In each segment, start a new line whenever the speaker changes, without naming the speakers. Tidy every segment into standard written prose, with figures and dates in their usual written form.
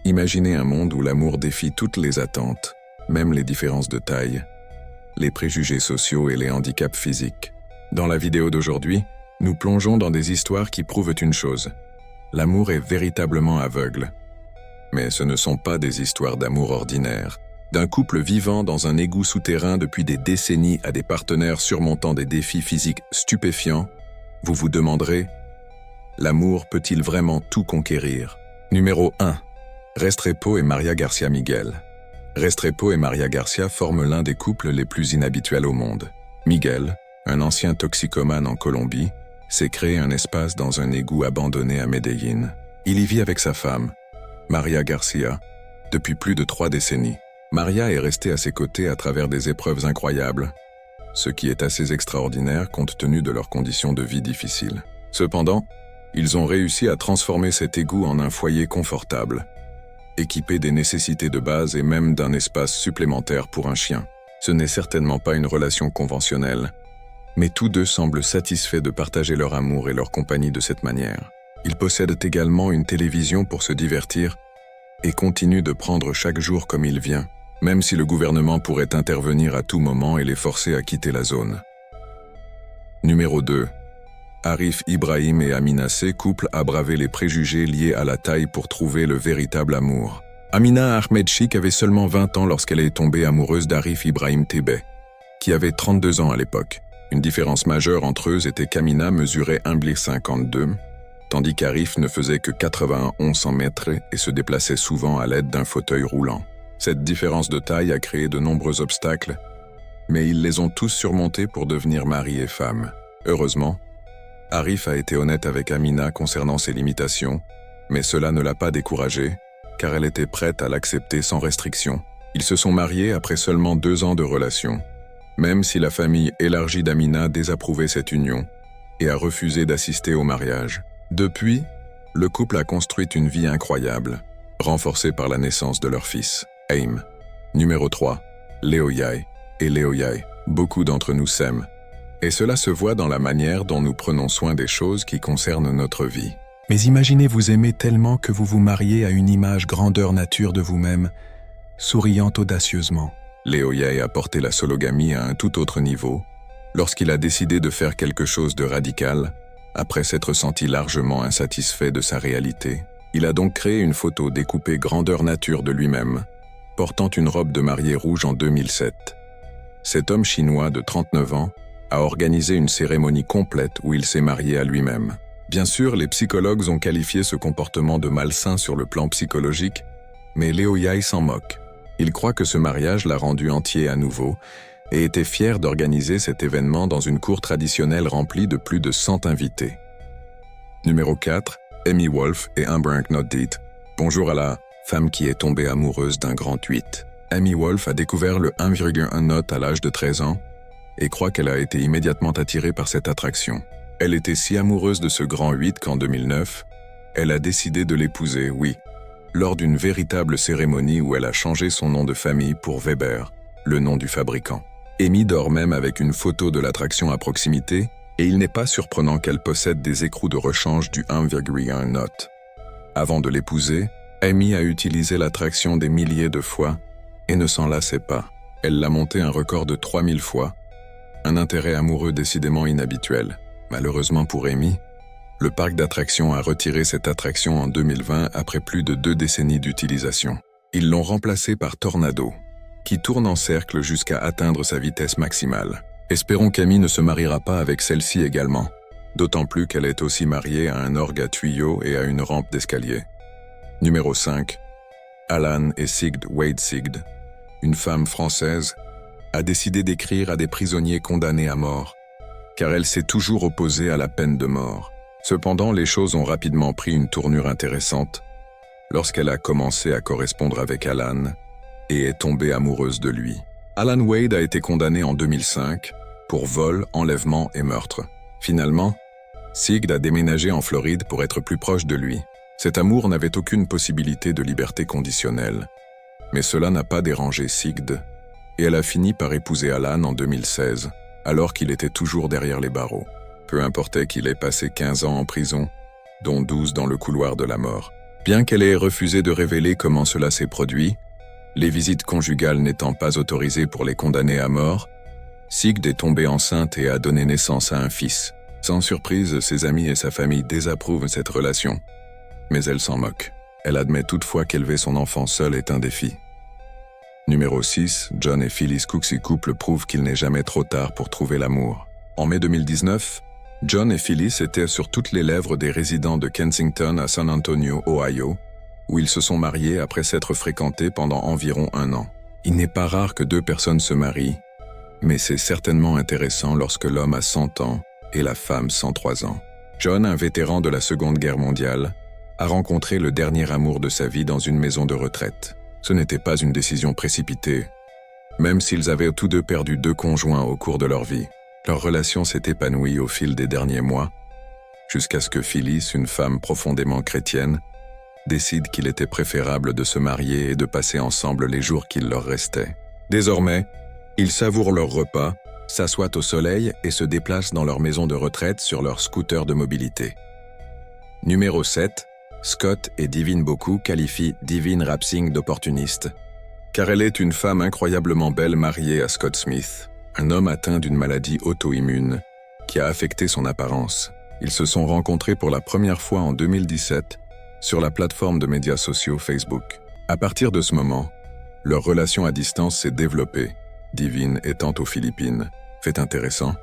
Imaginez un monde où l'amour défie toutes les attentes, même les différences de taille, les préjugés sociaux et les handicaps physiques. Dans la vidéo d'aujourd'hui, nous plongeons dans des histoires qui prouvent une chose. L'amour est véritablement aveugle. Mais ce ne sont pas des histoires d'amour ordinaires, d'un couple vivant dans un égout souterrain depuis des décennies à des partenaires surmontant des défis physiques stupéfiants. Vous vous demanderez, l'amour peut-il vraiment tout conquérir? Numéro 1. Restrepo et Maria Garcia Miguel. Restrepo et Maria Garcia forment l'un des couples les plus inhabituels au monde. Miguel, un ancien toxicomane en Colombie, s'est créé un espace dans un égout abandonné à Medellín. Il y vit avec sa femme, Maria Garcia, depuis plus de 3 décennies. Maria est restée à ses côtés à travers des épreuves incroyables, ce qui est assez extraordinaire compte tenu de leurs conditions de vie difficiles. Cependant, ils ont réussi à transformer cet égout en un foyer confortable, équipé des nécessités de base et même d'un espace supplémentaire pour un chien. Ce n'est certainement pas une relation conventionnelle, mais tous deux semblent satisfaits de partager leur amour et leur compagnie de cette manière. Ils possèdent également une télévision pour se divertir et continuent de prendre chaque jour comme il vient, même si le gouvernement pourrait intervenir à tout moment et les forcer à quitter la zone. Numéro 2. Arif Ibrahim et Amina C, couple à braver les préjugés liés à la taille pour trouver le véritable amour. Amina Ahmed Chik avait seulement 20 ans lorsqu'elle est tombée amoureuse d'Arif Ibrahim Tebe, qui avait 32 ans à l'époque. Une différence majeure entre eux était qu'Amina mesurait 1,52 m, tandis qu'Arif ne faisait que 91 cm et se déplaçait souvent à l'aide d'un fauteuil roulant. Cette différence de taille a créé de nombreux obstacles, mais ils les ont tous surmontés pour devenir mari et femme. Heureusement, Arif a été honnête avec Amina concernant ses limitations, mais cela ne l'a pas découragée, car elle était prête à l'accepter sans restriction. Ils se sont mariés après seulement 2 ans de relation, même si la famille élargie d'Amina désapprouvait cette union et a refusé d'assister au mariage. Depuis, le couple a construit une vie incroyable, renforcée par la naissance de leur fils, Aim. Numéro 3. Léo Yaye et Léo Yaye. Beaucoup d'entre nous s'aiment. Et cela se voit dans la manière dont nous prenons soin des choses qui concernent notre vie. Mais imaginez vous aimer tellement que vous vous mariez à une image grandeur nature de vous-même, souriant audacieusement. Léo Yaye a porté la sologamie à un tout autre niveau, lorsqu'il a décidé de faire quelque chose de radical, après s'être senti largement insatisfait de sa réalité. Il a donc créé une photo découpée grandeur nature de lui-même, portant une robe de mariée rouge en 2007. Cet homme chinois de 39 ans a organisé une cérémonie complète où il s'est marié à lui-même. Bien sûr, les psychologues ont qualifié ce comportement de malsain sur le plan psychologique, mais Léo Yaye s'en moque. Il croit que ce mariage l'a rendu entier à nouveau et était fier d'organiser cet événement dans une cour traditionnelle remplie de plus de 100 invités. Numéro 4. Amy Wolf et Amber Knott-Deet. Bonjour à la femme qui est tombée amoureuse d'un grand 8. Amy Wolf a découvert le 1,1 knot à l'âge de 13 ans et croit qu'elle a été immédiatement attirée par cette attraction. Elle était si amoureuse de ce grand 8 qu'en 2009, elle a décidé de l'épouser, oui, lors d'une véritable cérémonie où elle a changé son nom de famille pour Weber, le nom du fabricant. Amy dort même avec une photo de l'attraction à proximité, et il n'est pas surprenant qu'elle possède des écrous de rechange du 1,1 knot. Avant de l'épouser, Amy a utilisé l'attraction des milliers de fois et ne s'en lassait pas. Elle l'a montée un record de 3000 fois, un intérêt amoureux décidément inhabituel. Malheureusement pour Amy, le parc d'attractions a retiré cette attraction en 2020 après plus de 2 décennies d'utilisation. Ils l'ont remplacée par Tornado, qui tourne en cercle jusqu'à atteindre sa vitesse maximale. Espérons qu'Amy ne se mariera pas avec celle-ci également, d'autant plus qu'elle est aussi mariée à un orgue à tuyaux et à une rampe d'escalier. Numéro 5. Alan et Sigd Wade Sigd, une femme française, a décidé d'écrire à des prisonniers condamnés à mort, car elle s'est toujours opposée à la peine de mort. Cependant, les choses ont rapidement pris une tournure intéressante lorsqu'elle a commencé à correspondre avec Alan et est tombée amoureuse de lui. Alan Wade a été condamné en 2005 pour vol, enlèvement et meurtre. Finalement, Sigd a déménagé en Floride pour être plus proche de lui. Cet amour n'avait aucune possibilité de liberté conditionnelle, mais cela n'a pas dérangé Sigd, et elle a fini par épouser Alan en 2016, alors qu'il était toujours derrière les barreaux. Peu importait qu'il ait passé 15 ans en prison, dont 12 dans le couloir de la mort. Bien qu'elle ait refusé de révéler comment cela s'est produit, les visites conjugales n'étant pas autorisées pour les condamnés à mort, Sigd est tombée enceinte et a donné naissance à un fils. Sans surprise, ses amis et sa famille désapprouvent cette relation. Mais elle s'en moque. Elle admet toutefois qu'élever son enfant seul est un défi. Numéro 6, John et Phyllis Cooksey couple prouve qu'il n'est jamais trop tard pour trouver l'amour. En mai 2019, John et Phyllis étaient sur toutes les lèvres des résidents de Kensington à San Antonio, Ohio, où ils se sont mariés après s'être fréquentés pendant environ 1 an. Il n'est pas rare que 2 personnes se marient, mais c'est certainement intéressant lorsque l'homme a 100 ans et la femme 103 ans. John, un vétéran de la Seconde Guerre mondiale, a rencontré le dernier amour de sa vie dans une maison de retraite. Ce n'était pas une décision précipitée, même s'ils avaient tous 2 perdu 2 conjoints au cours de leur vie. Leur relation s'est épanouie au fil des derniers mois, jusqu'à ce que Phyllis, une femme profondément chrétienne, décide qu'il était préférable de se marier et de passer ensemble les jours qu'il leur restait. Désormais, ils savourent leur repas, s'assoient au soleil et se déplacent dans leur maison de retraite sur leur scooter de mobilité. Numéro 7. Scott et Divine Boku qualifient Divine Rapsing d'opportuniste, car elle est une femme incroyablement belle mariée à Scott Smith, un homme atteint d'une maladie auto-immune qui a affecté son apparence. Ils se sont rencontrés pour la première fois en 2017 sur la plateforme de médias sociaux Facebook. À partir de ce moment, leur relation à distance s'est développée, Divine étant aux Philippines. Fait intéressant,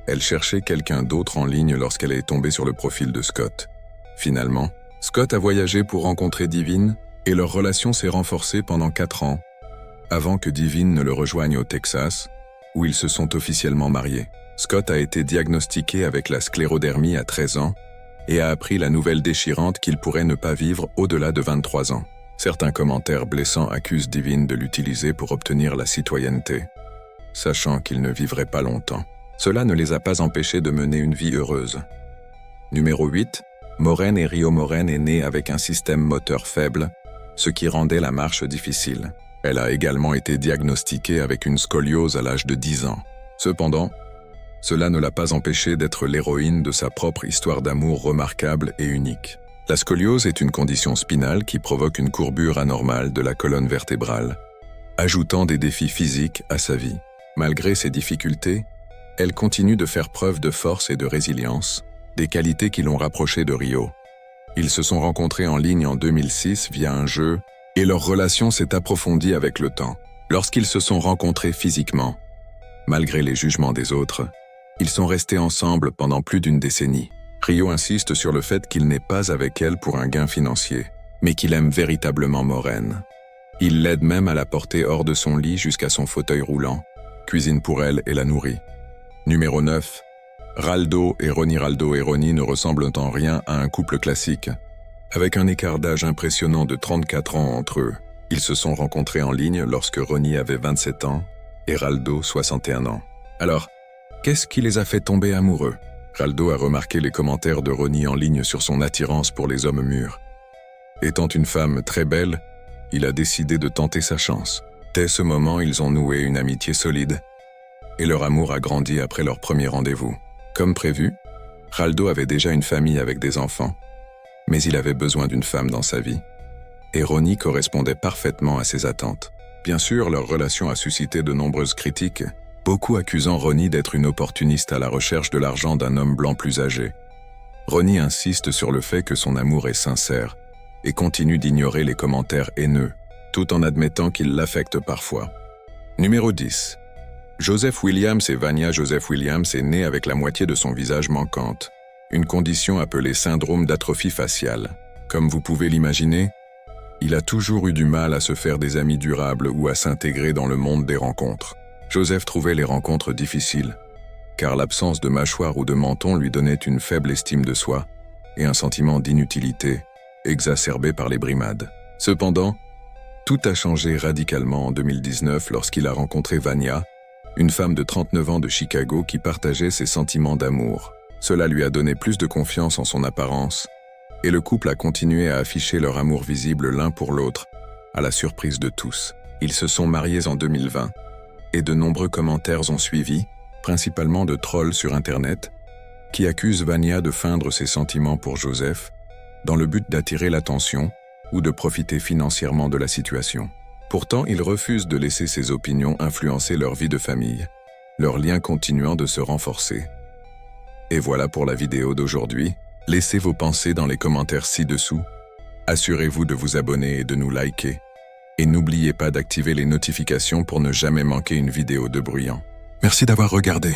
elle cherchait quelqu'un d'autre en ligne lorsqu'elle est tombée sur le profil de Scott. Finalement, Scott a voyagé pour rencontrer Divine et leur relation s'est renforcée pendant 4 ans, avant que Divine ne le rejoigne au Texas, où ils se sont officiellement mariés. Scott a été diagnostiqué avec la sclérodermie à 13 ans et a appris la nouvelle déchirante qu'il pourrait ne pas vivre au-delà de 23 ans. Certains commentaires blessants accusent Divine de l'utiliser pour obtenir la citoyenneté, sachant qu'il ne vivrait pas longtemps. Cela ne les a pas empêchés de mener une vie heureuse. Numéro 8. Maureen et Rio Maureen est née avec un système moteur faible, ce qui rendait la marche difficile. Elle a également été diagnostiquée avec une scoliose à l'âge de 10 ans. Cependant, cela ne l'a pas empêchée d'être l'héroïne de sa propre histoire d'amour remarquable et unique. La scoliose est une condition spinale qui provoque une courbure anormale de la colonne vertébrale, ajoutant des défis physiques à sa vie. Malgré ces difficultés, elle continue de faire preuve de force et de résilience, des qualités qui l'ont rapprochée de Rio. Ils se sont rencontrés en ligne en 2006 via un jeu, et leur relation s'est approfondie avec le temps. Lorsqu'ils se sont rencontrés physiquement, malgré les jugements des autres, ils sont restés ensemble pendant plus d'1 décennie. Rio insiste sur le fait qu'il n'est pas avec elle pour un gain financier, mais qu'il aime véritablement Maureen. Il l'aide même à la porter hors de son lit jusqu'à son fauteuil roulant, cuisine pour elle et la nourrit. Numéro 9. Raldo et Ronnie. Raldo et Ronnie ne ressemblent en rien à un couple classique. Avec un écart d'âge impressionnant de 34 ans entre eux, ils se sont rencontrés en ligne lorsque Ronnie avait 27 ans et Raldo 61 ans. Alors, qu'est-ce qui les a fait tomber amoureux? Raldo a remarqué les commentaires de Ronnie en ligne sur son attirance pour les hommes mûrs. Étant une femme très belle, il a décidé de tenter sa chance. Dès ce moment, ils ont noué une amitié solide, et leur amour a grandi après leur premier rendez-vous. Comme prévu, Raldo avait déjà une famille avec des enfants, mais il avait besoin d'une femme dans sa vie. Et Ronnie correspondait parfaitement à ses attentes. Bien sûr, leur relation a suscité de nombreuses critiques, beaucoup accusant Ronnie d'être une opportuniste à la recherche de l'argent d'un homme blanc plus âgé. Ronnie insiste sur le fait que son amour est sincère et continue d'ignorer les commentaires haineux, tout en admettant qu'il l'affecte parfois. Numéro 10. Joseph Williams et Vania. Joseph Williams est né avec la moitié de son visage manquante, une condition appelée syndrome d'atrophie faciale. Comme vous pouvez l'imaginer, il a toujours eu du mal à se faire des amis durables ou à s'intégrer dans le monde des rencontres. Joseph trouvait les rencontres difficiles, car l'absence de mâchoire ou de menton lui donnait une faible estime de soi et un sentiment d'inutilité, exacerbé par les brimades. Cependant, tout a changé radicalement en 2019 lorsqu'il a rencontré Vania, une femme de 39 ans de Chicago qui partageait ses sentiments d'amour. Cela lui a donné plus de confiance en son apparence, et le couple a continué à afficher leur amour visible l'un pour l'autre, à la surprise de tous. Ils se sont mariés en 2020, et de nombreux commentaires ont suivi, principalement de trolls sur Internet, qui accusent Vania de feindre ses sentiments pour Joseph, dans le but d'attirer l'attention ou de profiter financièrement de la situation. Pourtant, ils refusent de laisser ces opinions influencer leur vie de famille, leurs liens continuant de se renforcer. Et voilà pour la vidéo d'aujourd'hui. Laissez vos pensées dans les commentaires ci-dessous. Assurez-vous de vous abonner et de nous liker. Et n'oubliez pas d'activer les notifications pour ne jamais manquer une vidéo de Bruyant. Merci d'avoir regardé.